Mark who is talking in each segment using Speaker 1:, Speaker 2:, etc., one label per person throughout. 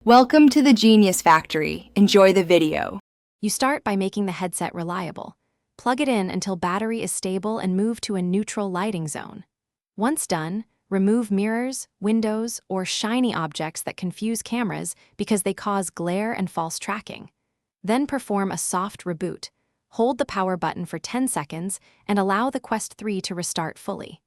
Speaker 1: Welcome to the Genius Factory. Enjoy the video.
Speaker 2: You start by making the headset reliable. Plug it in until battery is stable and move to a neutral lighting zone. Once done, remove mirrors, windows, or shiny objects that confuse cameras because they cause glare and false tracking. Then perform a soft reboot. Hold the power button for 10 seconds and allow the Quest 3 to restart fully.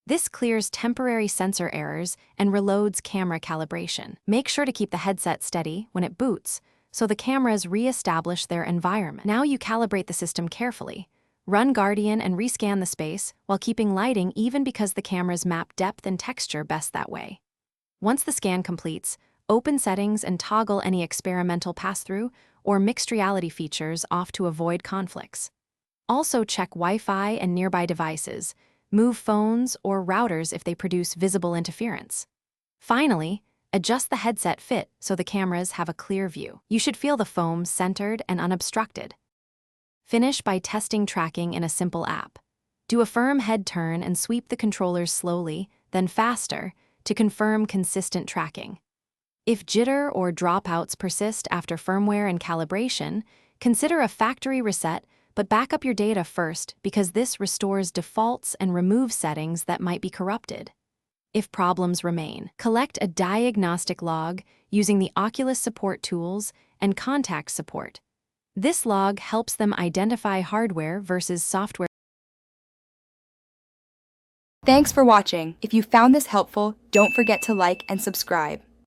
Speaker 2: This clears temporary sensor errors and reloads camera calibration. Make sure to keep the headset steady when it boots, so the cameras re-establish their environment. Now you calibrate the system carefully. Run Guardian and rescan the space while keeping lighting even because the cameras map depth and texture best that way. Once the scan completes, open settings and toggle any experimental pass-through or mixed reality features off to avoid conflicts. Also check Wi-Fi and nearby devices. Move phones or routers if they produce visible interference. Finally, adjust the headset fit so the cameras have a clear view. You should feel the foam centered and unobstructed. Finish by testing tracking in a simple app. Do a firm head turn and sweep the controllers slowly, then faster, to confirm consistent tracking. If jitter or dropouts persist after firmware and calibration, consider a factory reset, but back up your data first because this restores defaults and removes settings that might be corrupted. If problems remain, collect a diagnostic log using the Oculus support tools and contact support. This log helps them identify hardware versus software.
Speaker 1: Thanks for watching. If you found this helpful, don't forget to like and subscribe.